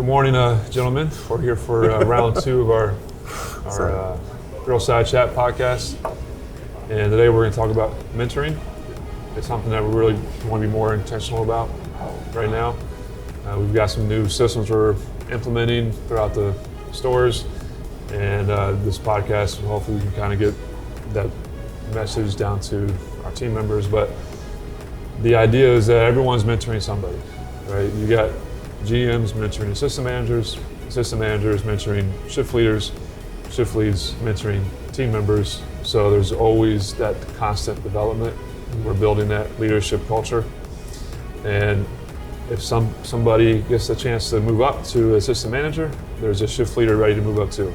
Good morning, gentlemen. We're here for round two of our Girl Side Chat podcast. And today we're going to talk about mentoring. It's something that we really want to be more intentional about right now. We've got some new systems we're implementing throughout the stores. And this podcast, hopefully we can kind of get that message down to our team members. But the idea is that everyone's mentoring somebody, right? You got GMs mentoring assistant managers mentoring shift leaders, shift leads mentoring team members. So there's always that constant development. We're building that leadership culture. And if somebody gets a chance to move up to assistant manager, there's a shift leader ready to move up too.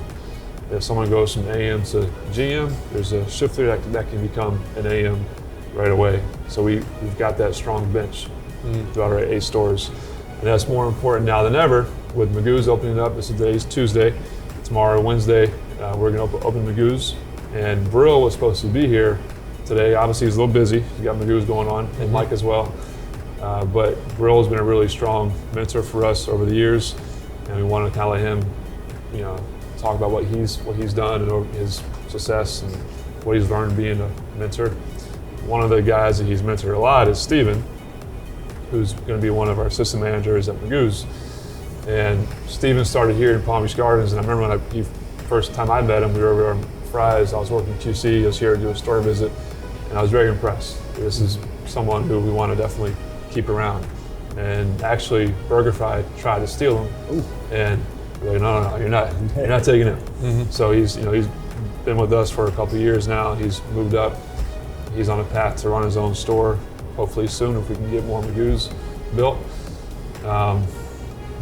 If someone goes from AM to GM, there's a shift leader that can become an AM right away. So we've got that strong bench throughout our 8 stores. And that's more important now than ever with Magoo's opening up. Today's Tuesday. Tomorrow, Wednesday, we're going to open Magoo's. And Brill was supposed to be here today. Obviously, he's a little busy. He's got Magoo's going on, and Mike as well. But Brill has been a really strong mentor for us over the years. And we want to kind of let him, talk about what he's done and his success and what he's learned being a mentor. One of the guys that he's mentored a lot is Steven, who's going to be one of our assistant managers at Magoo's. And Steven started here in Palm Beach Gardens, and I remember when first time I met him, we were over on Fry's. I was working QC, I was here to do a store visit, and I was very impressed. This is someone who we want to definitely keep around. And actually, BurgerFi tried to steal him, and we're like, no, you're not taking him. So he's been with us for a couple of years now. He's moved up. He's on a path to run his own store, hopefully soon if we can get more Magoo's built.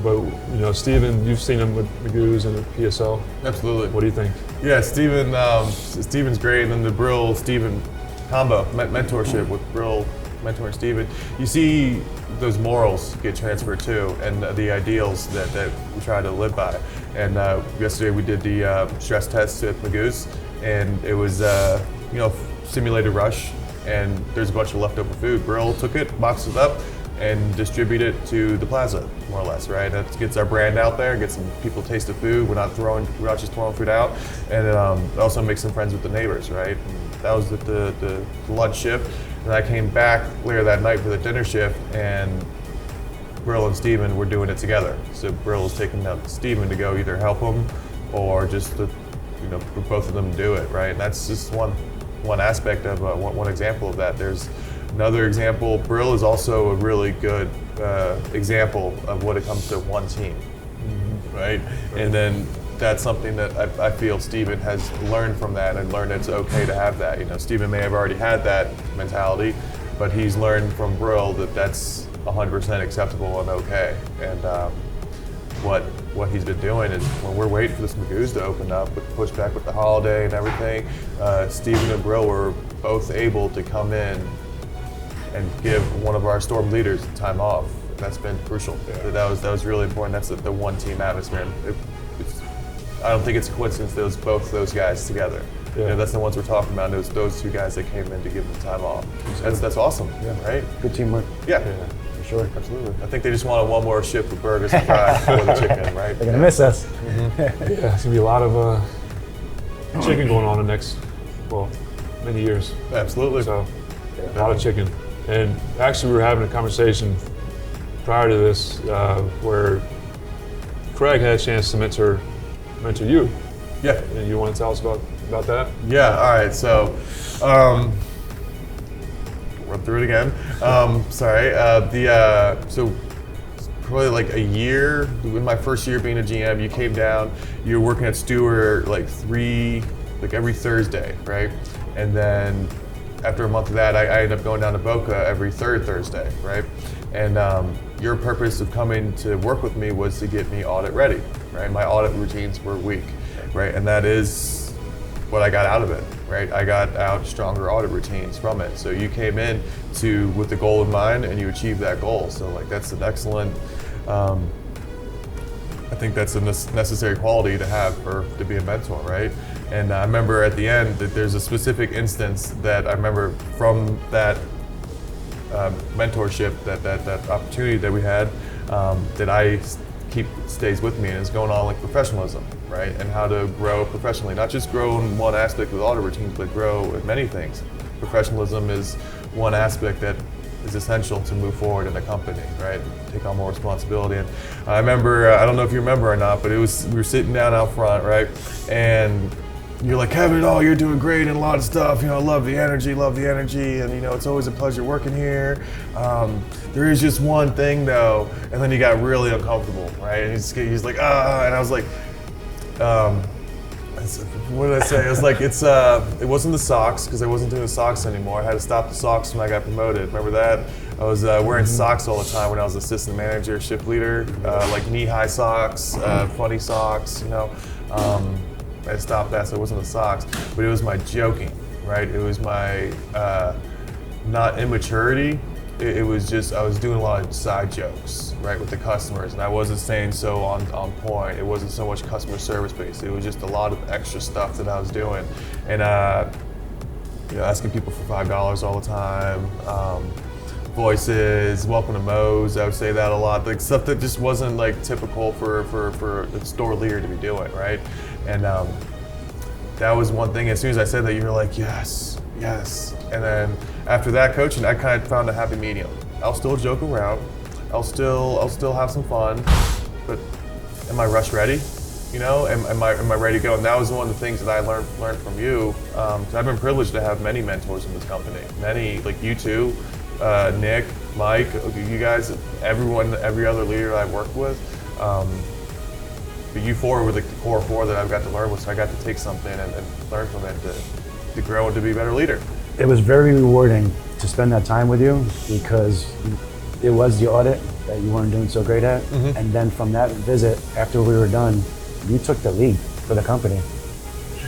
But Steven, you've seen him with Magoo's and at PSO. Absolutely. What do you think? Yeah, Steven's great, and then the Brill Steven combo mentorship with Brill mentoring Steven. You see those morals get transferred too, and the ideals that we try to live by. And yesterday we did the stress test at Magoo's, and it was simulated rush. And there's a bunch of leftover food. Brill took it, boxed it up, and distributed it to the plaza, more or less, right? That gets our brand out there, gets some people to taste the food. We're not just throwing food out, and it also makes some friends with the neighbors, right? And that was the lunch shift, and I came back later that night for the dinner shift, and Brill and Steven were doing it together. So Brill was taking out Steven to go either help him or just for both of them to do it, right? And that's just one aspect of one example of that. There's another example. Brill is also a really good example of what it comes to one team, right? And then that's something that I feel Steven has learned from that and learned it's okay to have that. Steven may have already had that mentality, but he's learned from Brill that that's 100% acceptable and okay. And what he's been doing is when we're waiting for this Magoo's to open up with pushback with the holiday and everything, Steven and Brill were both able to come in and give one of our storm leaders time off. That's been crucial. Yeah. That was really important. That's the one team atmosphere. I don't think it's a coincidence both those guys together. Yeah. That's the ones we're talking about. Those 2 guys that came in to give them time off. That's awesome. Yeah. Right? Good teamwork. Yeah. Sure. Absolutely. I think they just wanted one more shift with burgers and fries for the chicken, right? They're gonna miss us. Yeah, it's gonna be a lot of chicken going on the next, many years. Absolutely. So, a lot of chicken. And actually, we were having a conversation prior to this where Craig had a chance to mentor you. Yeah. And you want to tell us about that? Yeah. All right. So. Run through it again. Sorry. So probably like a year, in my first year being a GM, you came down, you were working at Stewart every Thursday, right? And then after a month of that, I ended up going down to Boca every third Thursday, right? And your purpose of coming to work with me was to get me audit ready, right? My audit routines were weak, right? And that is what I got out of it, right? I got out stronger audit routines from it. So you came in with the goal in mind and you achieved that goal. So that's an excellent, I think that's a necessary quality to have to be a mentor, right? And I remember at the end that there's a specific instance that I remember from that mentorship, that opportunity that we had, that I stays with me, and it's going on like professionalism, right? And how to grow professionally, not just grow in one aspect with audit routines, but grow in many things. Professionalism is one aspect that is essential to move forward in a company, right? Take on more responsibility. And I remember, I don't know if you remember or not, but we were sitting down out front, right? And you're like, Kevin, oh, you're doing great and a lot of stuff. You know, love the energy, and you know, it's always a pleasure working here. There is just one thing though, and then he got really uncomfortable, right? And he's like, and I was like, what did I say? I was like, it wasn't the socks, because I wasn't doing the socks anymore. I had to stop the socks when I got promoted. Remember that? I was wearing socks all the time when I was assistant manager, shift leader, like knee-high socks, funny socks, you know. I stopped that, so it wasn't the socks, but it was my joking, right? It was my not immaturity. It was just, I was doing a lot of side jokes, right, with the customers, and I wasn't staying so on point. It wasn't so much customer service based. It was just a lot of extra stuff that I was doing, and you know, asking people for $5 all the time. Voices, welcome to Moe's, I would say that a lot. Like stuff that just wasn't like typical for a store leader to be doing, right? And that was one thing. As soon as I said that, you were like, yes. And then after that coaching, I kind of found a happy medium. I'll still joke around. I'll still have some fun, but am I rush ready? You know, am I ready to go? And that was one of the things that I learned from you. I've been privileged to have many mentors in this company. Many, like you two, Nick, Mike, you guys, everyone, every other leader I've worked with. But you four were the core four that I've got to learn with, so I got to take something and learn from it to grow and to be a better leader. It was very rewarding to spend that time with you, because it was the audit that you weren't doing so great at. Mm-hmm. And then from that visit, after we were done, you took the lead for the company.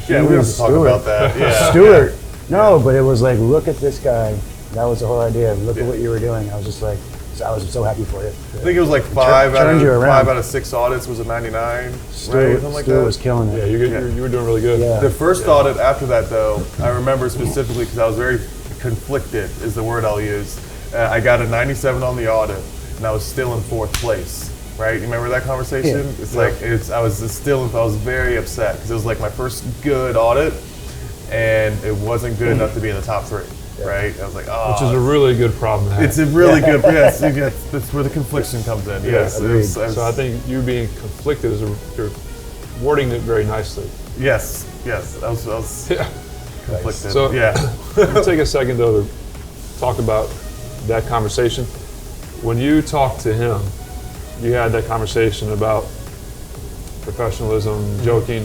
Yeah, we have to talk about that. Yeah. Stuart. No, but it was like, look at this guy. That was the whole idea. Look at what you were doing. I was just like, I was so happy for you. I think it was like 5 out of 6 audits was a 99, Stuart, right? Stuart was killing it. Yeah, you were doing really good. Yeah. The first audit after that, though, I remember specifically because I was very conflicted, is the word I'll use. I got a 97 on the audit, and I was still in 4th place. Right? You remember that conversation? Yeah. It's like I was very upset because it was like my first good audit, and it wasn't good enough to be in the top 3. Right? I was like, oh. Which is a really good problem to have. It's a really good, yes, that's where the confliction comes in. Yes. So I think you being conflicted you're wording it very nicely. Yes. I was conflicted. So let's take a second though to talk about that conversation. When you talked to him, you had that conversation about professionalism, joking.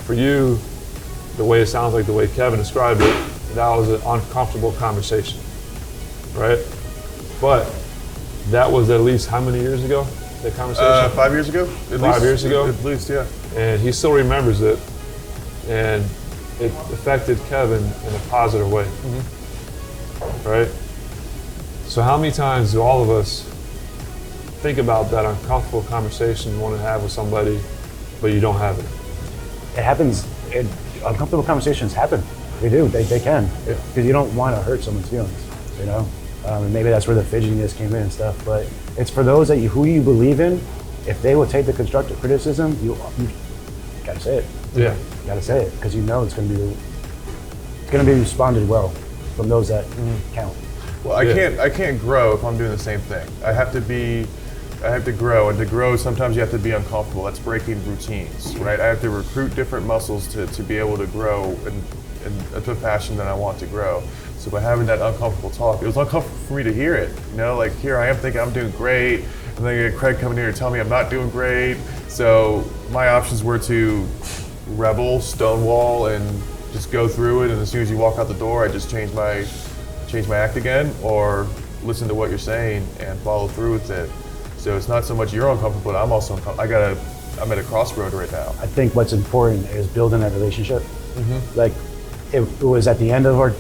For you, the way it sounds like the way Kevin described it, that was an uncomfortable conversation, right? But that was at least how many years ago, that conversation? 5 years ago? 5 years ago? At least, yeah. And he still remembers it, and it affected Kevin in a positive way, right? So how many times do all of us think about that uncomfortable conversation you want to have with somebody, but you don't have it? It happens. Uncomfortable conversations happen. They do. They can. Because you don't want to hurt someone's feelings, you know? And maybe that's where the fidgetiness came in and stuff. But it's for those who you believe in. If they will take the constructive criticism, you gotta say it. Yeah. You gotta say it, because you know it's gonna be responded well from those that count. Well, I can't grow if I'm doing the same thing. I have to grow, and to grow, sometimes you have to be uncomfortable. That's breaking routines, right? I have to recruit different muscles to be able to grow in the fashion that I want to grow. So by having that uncomfortable talk, it was uncomfortable for me to hear it. You know, like here I am thinking I'm doing great, and then I get Craig coming here and telling me I'm not doing great. So my options were to rebel, stonewall, and just go through it. And as soon as you walk out the door, I just change my act again, or listen to what you're saying and follow through with it. So it's not so much you're uncomfortable, but I'm also uncomfortable. I'm at a crossroad right now. I think what's important is building that relationship. Like, it was at the end of our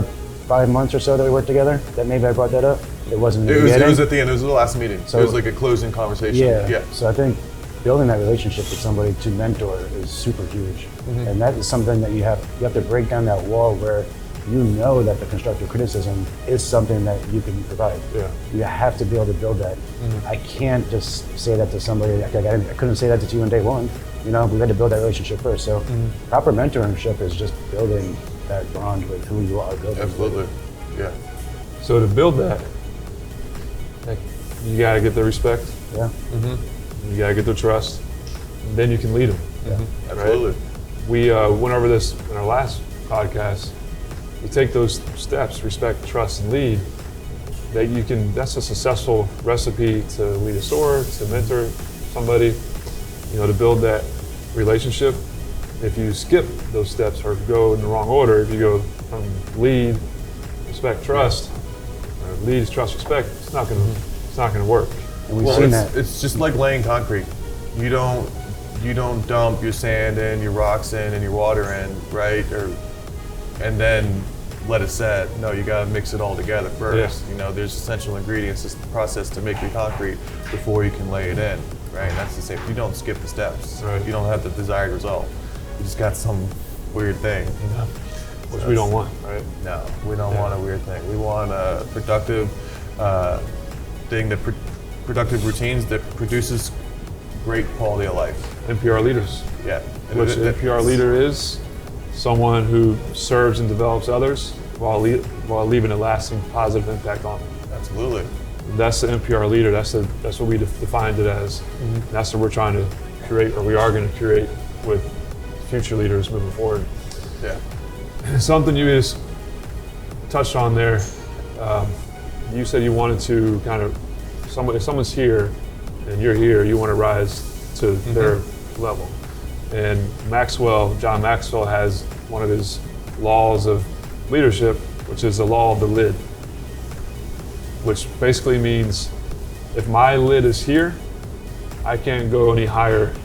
5 months or so that we worked together that maybe I brought that up. It wasn't. It was at the end. It was the last meeting. So it was like a closing conversation. Yeah. So I think building that relationship with somebody to mentor is super huge, and that is something that you have to break down that wall where you know that the constructive criticism is something that you can provide. Yeah. You have to be able to build that. I can't just say that to somebody. Like I couldn't say that to you on day one. You know, we had to build that relationship first. So proper mentorship is just building that bond with who you are building. Absolutely. Yeah. So to build that, like, you gotta get the respect, Yeah. you gotta get the trust, and then you can lead them. Absolutely. We went over this in our last podcast. You take those steps, respect, trust, and lead, that's a successful recipe to lead a store, to mentor somebody, you know, to build that relationship. If you skip those steps or go in the wrong order, if you go from lead, respect, trust, or lead, trust, respect, it's not gonna work. And we've seen that. It's just like laying concrete. You don't dump your sand in, your rocks in, and your water in, right? And then let it set. No, you gotta mix it all together first. Yeah. You know, there's essential ingredients, it's the process to make your concrete before you can lay it in, right? And that's the same. You don't skip the steps. Right. You don't have the desired result. You just got some weird thing. Which we don't want, right? No, we don't want a weird thing. We want a productive thing productive routines that produces great quality of life. NPR leaders. Yeah. Which an NPR leader is someone who serves and develops others while leaving a lasting positive impact on them. Absolutely. That's the NPR leader. That's what we defined it as. That's what we're trying to create, or we are going to create with future leaders moving forward. Yeah. Something you just touched on there. You said you wanted to kind of, if someone's here and you're here, you want to rise to their level. And John Maxwell has one of his laws of leadership, which is the law of the lid, which basically means if my lid is here, I can't go any higher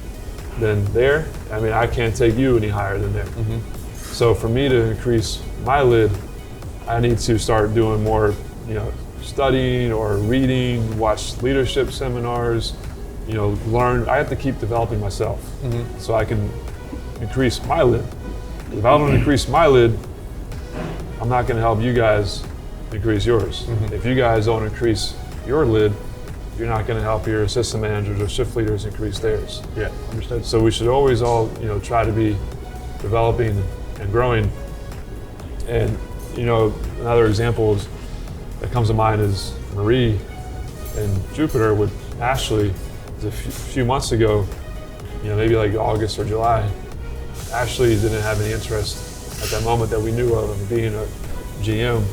than there. I mean, I can't take you any higher than there. So for me to increase my lid, I need to start doing more, you know, studying or reading, watch leadership seminars, you know, learn. I have to keep developing myself so I can increase my lid. If I don't increase my lid, I'm not going to help you guys increase yours. If you guys don't increase your lid, you're not going to help your assistant managers or shift leaders increase theirs. Yeah. Understood? So we should always all, you know, try to be developing and growing. And, you know, another example that comes to mind is Marie and Jupiter with Ashley. A few months ago, you know, maybe like August or July, Ashley didn't have any interest at that moment that we knew of in being a GM,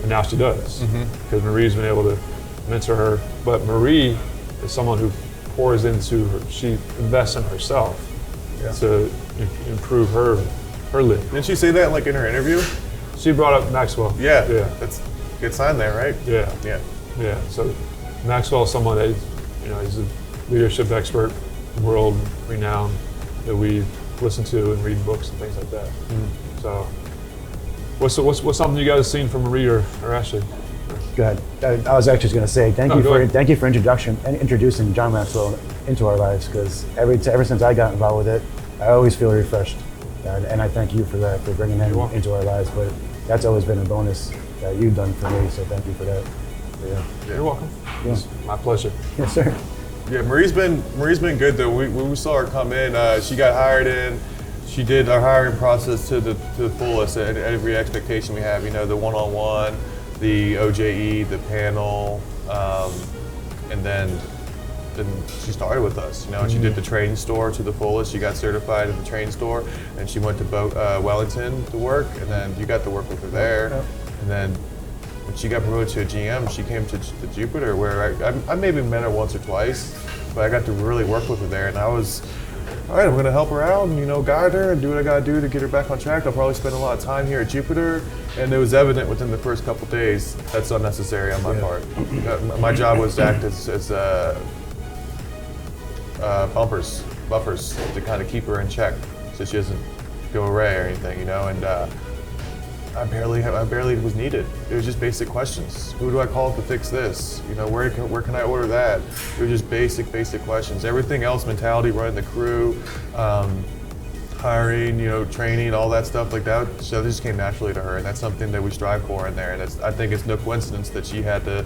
and now she does, because Marie's been able to mentor her. But Marie is someone who pours into her, she invests in herself to improve her lid. Didn't she say that like in her interview? She brought up Maxwell. Yeah. Yeah. That's good sign there, right? Yeah. Yeah. Yeah. So Maxwell is someone that, you know, he's a leadership expert, world renowned, that we listen to and read books and things like that. So, what's something you guys have seen from Marie or Ashley? Go ahead. I was actually going to say thank you for introducing John Maxwell into our lives, because ever since I got involved with it, I always feel refreshed, and I thank you for that, for bringing him into our lives. But that's always been a bonus that you've done for me, so thank you for that. Yeah. You're welcome. Yeah. It's my pleasure. Yes, sir. Yeah, Marie's been good though. When we saw her come in, she got hired in. She did our hiring process to the fullest at every expectation we have. You know, the one-on-one, the OJE, the panel, and then she started with us. You know, she did the training store to the fullest. She got certified at the training store, and she went to Wellington to work, and then you got to work with her there, and then. When she got promoted to a GM, she came to Jupiter, where I maybe met her once or twice, but I got to really work with her there, and I was, all right, I'm going to help her out and, you know, guide her and do what I got to do to get her back on track. I'll probably spend a lot of time here at Jupiter, and it was evident within the first couple days that's unnecessary on my part. My job was to act as buffers to kind of keep her in check so she doesn't go away or anything, you know, and I barely was needed. It was just basic questions. Who do I call to fix this? You know, where can I order that? It was just basic questions. Everything else, mentality, running the crew, hiring, training, all that stuff like that. So this just came naturally to her, and that's something that we strive for in there. And I think it's no coincidence that she had the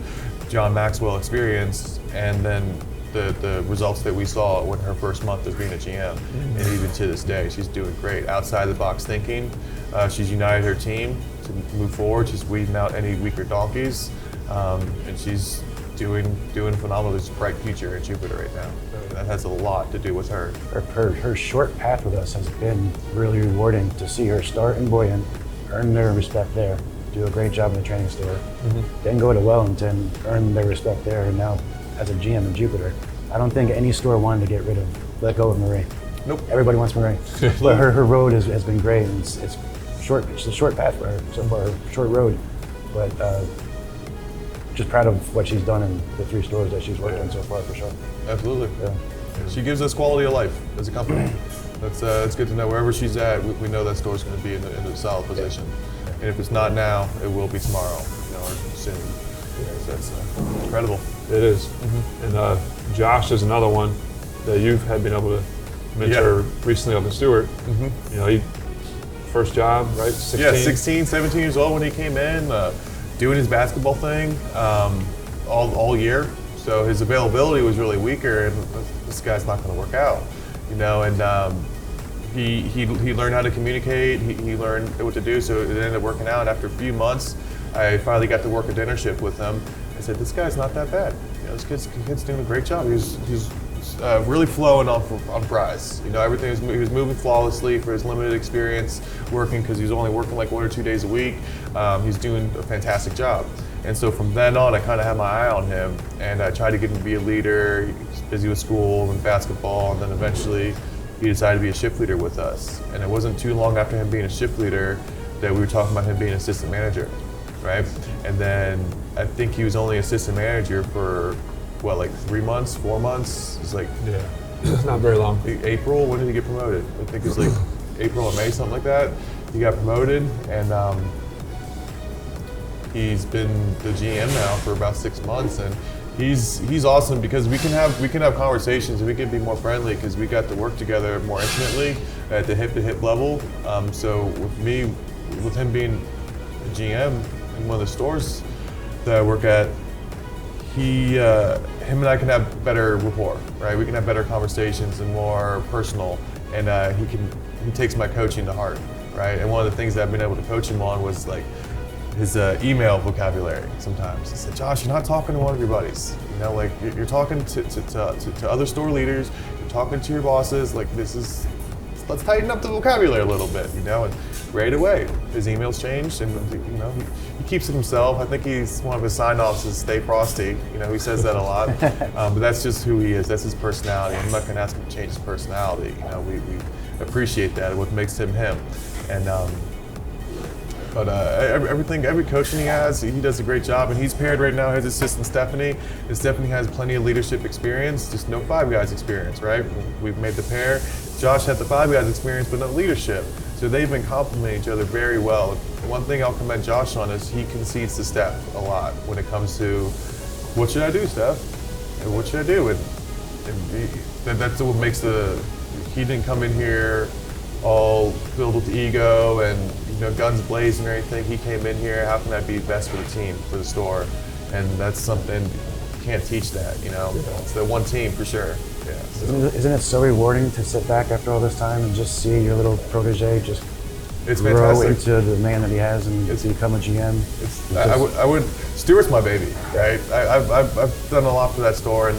John Maxwell experience, and then the results that we saw in her first month as being a GM, and even to this day, she's doing great. Outside the box thinking, she's united her team to move forward. She's weeding out any weaker donkeys, and she's doing phenomenal. There's a bright future at Jupiter right now. That has a lot to do with her. Her short path with us has been really rewarding to see her start in Boyan, earn their respect there, do a great job in the training store, then go to Wellington, earn their respect there, and now as a GM in Jupiter. I don't think any store wanted to let go of Marie. Nope. Everybody wants Marie. But her road has been great, and it's short. It's a short path for her so far, short road. But just proud of what she's done in the 3 stores that she's worked in so far, for sure. Absolutely. Yeah. She gives us quality of life as a company. That's good to know. Wherever she's at, we know that store's going to be in a solid position. And if it's not now, it will be tomorrow, or soon. So that's incredible. It is. And Josh is another one that you've been able to mentor recently up in Stewart. He first job, right? 16? Yeah, 16, 17 years old when he came in, doing his basketball thing all year. So his availability was really weaker, and this guy's not going to work out, And he learned how to communicate. He learned what to do. So it ended up working out. After a few months, I finally got to work a dinner shift with him. I said, "This guy's not that bad. This kid's doing a great job. He's really flowing on fries. Everything he was moving flawlessly for his limited experience working, because he was only working like 1 or 2 days a week. He's doing a fantastic job." And so from then on, I kind of had my eye on him, and I tried to get him to be a leader. He was busy with school and basketball, and then eventually he decided to be a shift leader with us. And it wasn't too long after him being a shift leader that we were talking about him being an assistant manager, right? And then I think he was only assistant manager for, 3 months, 4 months? It's like not very long. April, when did he get promoted? I think it was like April or May, something like that. He got promoted, and he's been the GM now for about 6 months, and he's awesome because we can have conversations and we can be more friendly because we got to work together more intimately at the hip-to-hip level. So with him being a GM in one of the stores that I work at, him and I can have better rapport, right? We can have better conversations and more personal, and he takes my coaching to heart, right? And one of the things that I've been able to coach him on was like his email vocabulary. Sometimes he said, "Josh, you're not talking to one of your buddies. You're talking to other store leaders. You're talking to your bosses. Let's tighten up the vocabulary a little bit, And right away, his emails changed, and he keeps it himself. I think one of his sign-offs is "Stay frosty." He says that a lot, but that's just who he is. That's his personality. I'm not going to ask him to change his personality. We appreciate that, what makes him him, and. But every coaching he has, he does a great job, and he's paired right now his assistant Stephanie. And Stephanie has plenty of leadership experience, just no Five Guys experience, right? We've made the pair. Josh had the Five Guys experience, but no leadership. So they've been complementing each other very well. One thing I'll commend Josh on is he concedes to Steph a lot when it comes to, "What should I do, Steph? And what should I do?" And that's what makes he didn't come in here all filled with ego and guns blazing or anything. He came in here, how can I be best for the team, for the store? And that's something, you can't teach that, It's the one team for sure. Yeah. So. Isn't it so rewarding to sit back after all this time and just see your little protege It's grow fantastic. into the man that he has and become a GM? I would, Stewart's my baby, right? I've done a lot for that store and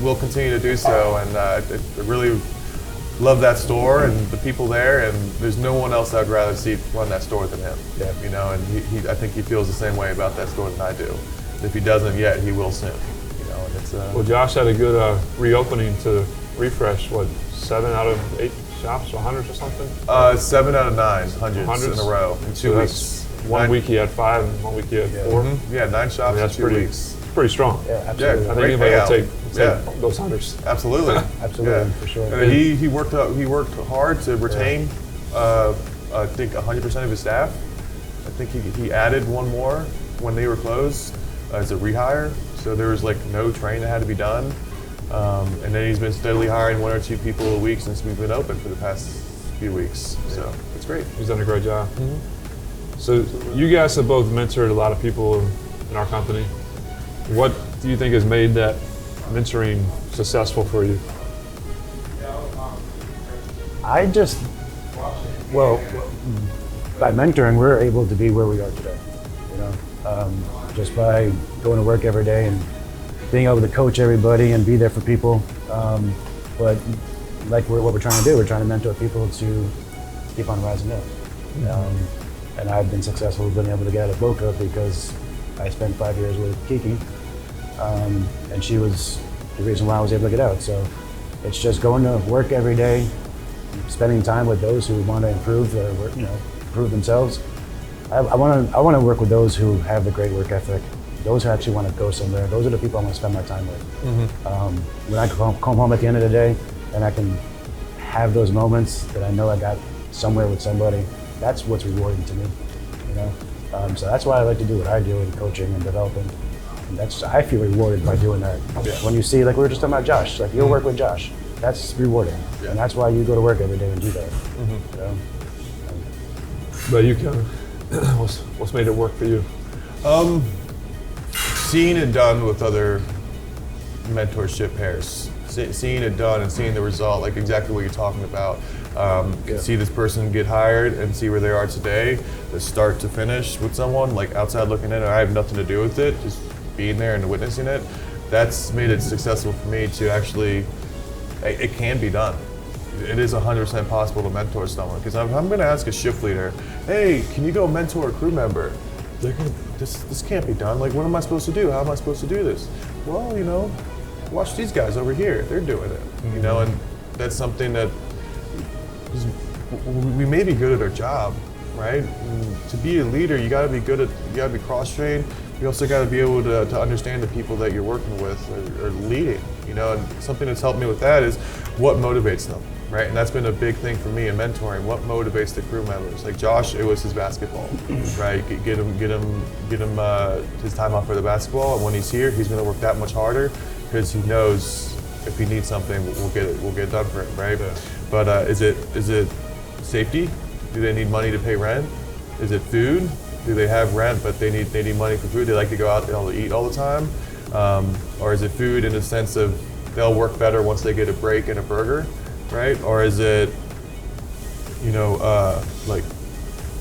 will continue to do so, and I really love that store and the people there, and there's no one else I'd rather see run that store than him. Yeah. And I think he feels the same way about that store than I do. If he doesn't yet, he will soon. And it's Well, Josh had a good reopening to refresh. 7 out of 8 shops or hundreds or something? 7 out of 9 hundreds in a row in 2 weeks. One week he had 5, and 1 week he had 4. Yeah, 9 shops that's in 2 pretty. weeks. Pretty strong. Yeah, absolutely. Yeah, I think great anybody will payout. take those hundreds. Absolutely. Absolutely, for sure. And he worked hard to retain, I think 100% of his staff. I think he added one more when they were closed as a rehire. So there was no training that had to be done. And then he's been steadily hiring 1 or 2 people a week since we've been open for the past few weeks. So it's great. He's done a great job. So you guys have both mentored a lot of people in our company. What do you think has made that mentoring successful for you? Well, by mentoring, we're able to be where we are today. You know, just by going to work every day and being able to coach everybody and be there for people. But like what we're trying to do, we're trying to mentor people to keep on rising up. And I've been successful being able to get out of Boca because I spent 5 years with Kiki, and she was the reason why I was able to get out. So it's just going to work every day, spending time with those who want to improve or improve themselves. I want to work with those who have the great work ethic, those who actually want to go somewhere. Those are the people I want to spend my time with. When I come home at the end of the day and I can have those moments that I know I got somewhere with somebody, that's what's rewarding to me. You know, so that's why I like to do what I do in coaching and developing. And I feel rewarded by doing that. When you see, like we were just talking about Josh, like you'll work with Josh, that's rewarding, and that's why you go to work every day and do that. You know? But you can. What's made it work for you? Seeing it done with other mentorship pairs, seeing it done and seeing the result, like exactly what you're talking about. See this person get hired and see where they are today, the start to finish with someone, like outside looking in, I have nothing to do with it, just being there and witnessing it. That's made it successful for me to actually, it can be done. It is 100% possible to mentor someone. Because I'm going to ask a shift leader, hey, can you go mentor a crew member? This can't be done. Like, what am I supposed to do? How am I supposed to do this? Well, you know, watch these guys over here. They're doing it. You know, and that's something that we may be good at our job, right? And to be a leader, you got to be be cross-trained. You also got to be able to understand the people that you're working with or leading. You know, and something that's helped me with that is what motivates them. Right, and that's been a big thing for me in mentoring. What motivates the crew members? Like Josh, it was his basketball, right? Get him his time off for the basketball, and when he's here, he's going to work that much harder because he knows if he needs something, we'll get it done for him, right? Yeah. But is it safety? Do they need money to pay rent? Is it food? Do they have rent but they need money for food? They like to go out to eat all the time, or is it food in the sense of they'll work better once they get a break and a burger? Right? Or is it, like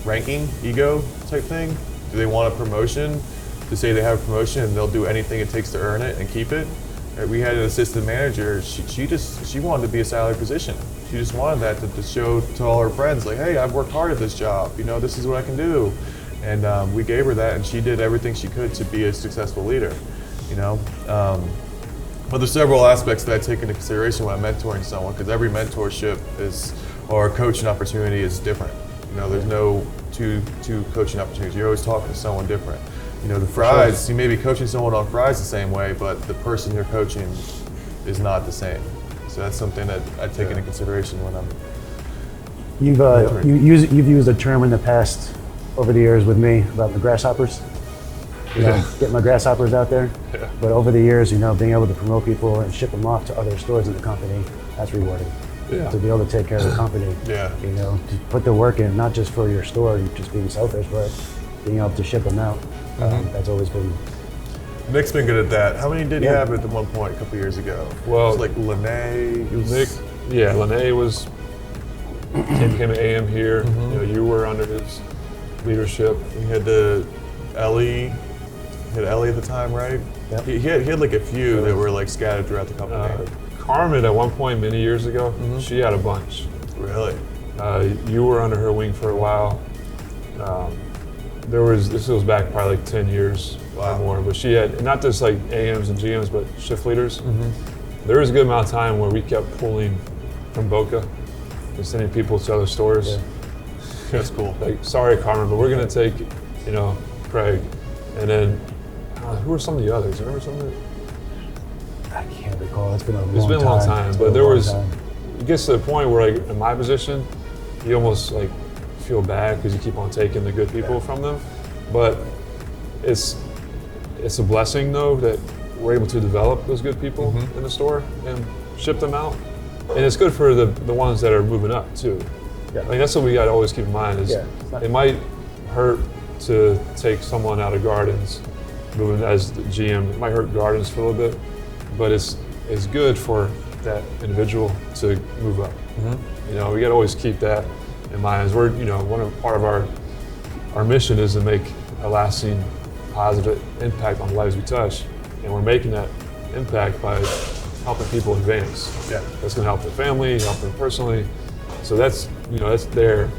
ranking, ego type thing? Do they want a promotion to say they have a promotion and they'll do anything it takes to earn it and keep it? Right? We had an assistant manager, she wanted to be a salary position. She just wanted that to show to all her friends, like, hey, I've worked hard at this job, this is what I can do. And we gave her that and she did everything she could to be a successful leader, But there's several aspects that I take into consideration when I'm mentoring someone, because every mentorship or coaching opportunity is different. There's no two coaching opportunities. You're always talking to someone different. The fries, you may be coaching someone on fries the same way, but the person you're coaching is not the same. So that's something that I take into consideration when I'm You've used a term in the past over the years with me about the grasshoppers. Get my grasshoppers out there. Yeah. But over the years, being able to promote people and ship them off to other stores in the company, that's rewarding. Yeah. To be able to take care of the company. Yeah. To put the work in, not just for your store, just being selfish, but being able to ship them out. That's always been. Nick's been good at that. How many did he have at the one point a couple years ago? Well, it was like Lene. Nick, Lene became an AM here. You were under his leadership. We had Ellie. He had Ellie at the time, right? Yep. He had like a few that were like scattered throughout the company. Carmen, at one point many years ago, she had a bunch. Really? You were under her wing for a while. This goes back probably like 10 years or more, but she had not just like AMs and GMs, but shift leaders. There was a good amount of time where we kept pulling from Boca and sending people to other stores. Yeah. That's cool. Like, sorry, Carmen, but we're going to take, Craig. And then, who were some of the others? You remember some of it? I can't recall. It's been a long time. But there was, it gets to the point where, like, in my position, you almost like feel bad because you keep on taking the good people from them. But it's a blessing though that we're able to develop those good people in the store and ship them out. And it's good for the ones that are moving up too. Yeah. I mean, that's what we got to always keep in mind is Yeah, it's not- it might hurt to take someone out of Gardens, moving as the GM. It might hurt Gardens for a little bit, but it's good for that individual to move up. Mm-hmm. You know, we got to always keep that in mind. As we're, part of our mission is to make a lasting, positive impact on the lives we touch, and we're making that impact by helping people advance. Yeah. That's going to help their family, help them personally. So that's there.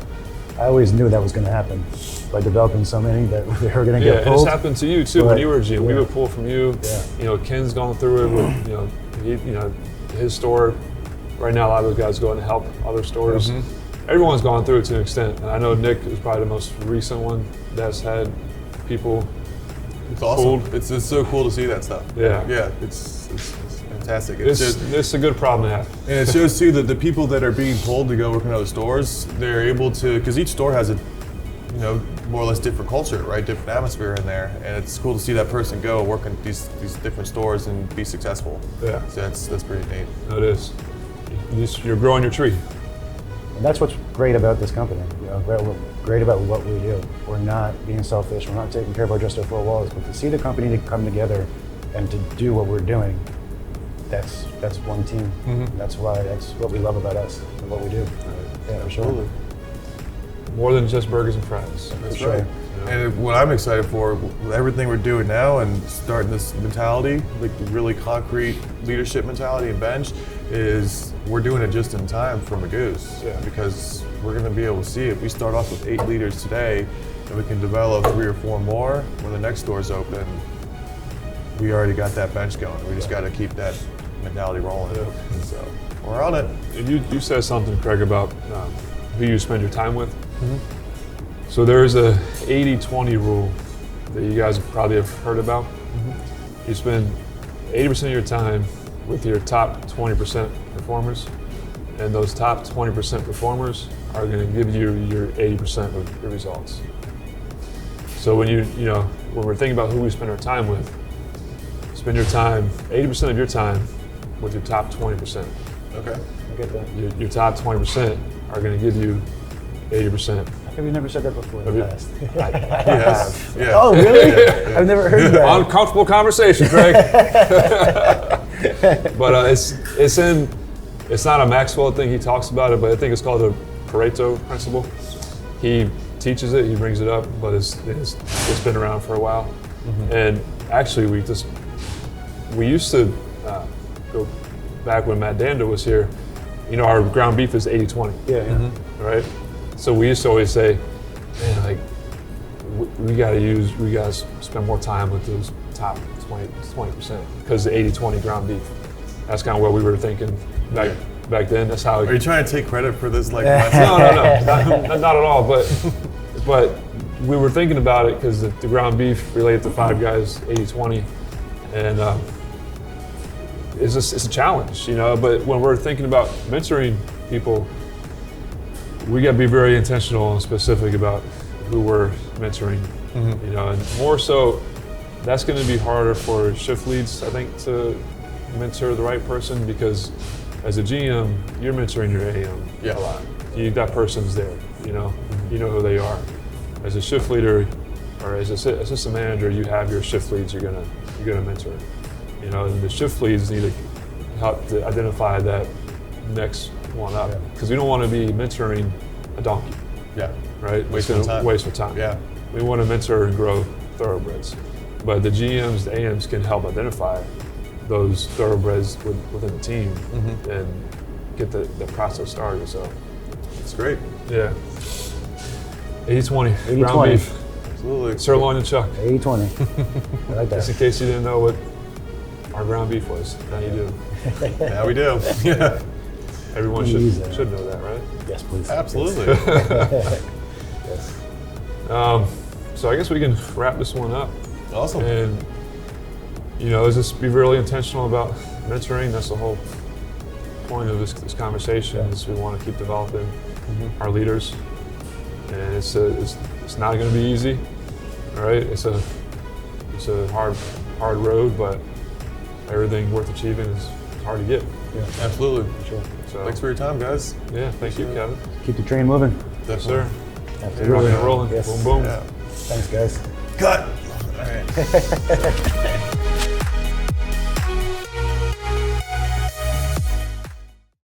I always knew that was going to happen by developing so many that they were going to Yeah, get and it's pulled. happened to you too when But, you were a GM. We yeah. would pull from you. Yeah. You know, Ken's gone through it with his store. Right now, a lot of those guys go out and help other stores. Mm-hmm. Everyone's gone through it to an extent, and I know Nick is probably the most recent one that's had people. It's awesome. Pulled. It's so cool to see that stuff. Yeah. Yeah, it's fantastic. It's a good problem to have. And it shows too that the people that are being pulled to go work in other stores, they're able to, because each store has a, more or less different culture, right? Different atmosphere in there, and it's cool to see that person go work in these different stores and be successful. Yeah. So that's pretty neat. It is. You're growing your tree. And that's what's great about this company. Great about what we do. We're not being selfish. We're not taking care of our just our four walls. But to see the company to come together and to do what we're doing, that's one team. Mm-hmm. That's what we love about us and what we do. Yeah, for sure. More than just burgers and fries. That's sure. right. And what I'm excited for, with everything we're doing now and starting this mentality, like the really concrete leadership mentality and bench, is we're doing it just in time for Magoo's. Yeah. Because we're going to be able to see if we start off with 8 leaders today and we can develop 3 or 4 more when the next door's open, we already got that bench going. We just got to keep that mentality rolling. Yeah. And so we're on it. And you said something, Craig, about who you spend your time with. So there's a 80-20 rule that you guys probably have heard about. You spend 80% of your time with your top 20% performers, and those top 20% performers are going to give you your 80% of your results. So when when we're thinking about who we spend our time with, spend your time, 80% of your time with your top 20%. Okay. I get that. Your top 20% are going to give you 80%. How come you never said that before in Have the you- past? Yes. Yeah. Oh, really? Yeah. I've never heard that. Uncomfortable conversation, Craig. But it's not a Maxwell thing. He talks about it, but I think it's called the Pareto principle. He teaches it, he brings it up, but it's been around for a while. And actually, we used to go back when Matt Dando was here. Our ground beef is 80-20. Yeah. Right? So we used to always say, man, like, we gotta spend more time with those top 20%, because the 80-20 ground beef. That's kind of what we were thinking back then. That's how. Are you trying to take credit for this? Like, No, not at all. But we were thinking about it because the ground beef related to Five Guys 80-20, and it's a challenge, But when we're thinking about mentoring people, we got to be very intentional and specific about who we're mentoring, and more so, that's going to be harder for shift leads, I think, to mentor the right person, because as a GM, you're mentoring your AM Yeah. a lot. That person's there, you know who they are. As a shift leader or as assistant manager, you have your shift leads you're gonna mentor, and the shift leads need to help to identify that next one up, because we don't want to be mentoring a donkey, Yeah. right? Wasting time. Waste of time. Yeah. We want to mentor and grow thoroughbreds, but the GMs, the AMs can help identify those thoroughbreds within the team and get the process started. So, It's great. yeah. 80-20, 80-20. ground beef, Absolutely. sirloin and chuck. 80-20. I like Just in that. case you didn't know what our ground beef was, now you do. Now we do. Yeah. Everyone Easy. should know that, right? Yes, please. Absolutely. Yes. So I guess we can wrap this one up. Awesome. And, just be really intentional about mentoring. That's the whole point of this conversation, is we want to keep developing our leaders. And it's not going to be easy, right? It's a hard road, but everything worth achieving is hard to get. Yeah, Absolutely. sure. So Thanks for your time, guys. yeah, thank you, Kevin. Keep the train moving. Yes, sir. Rocking Absolutely. and rolling. Yes. Boom, boom. Yeah. Thanks, guys. Cut. All right.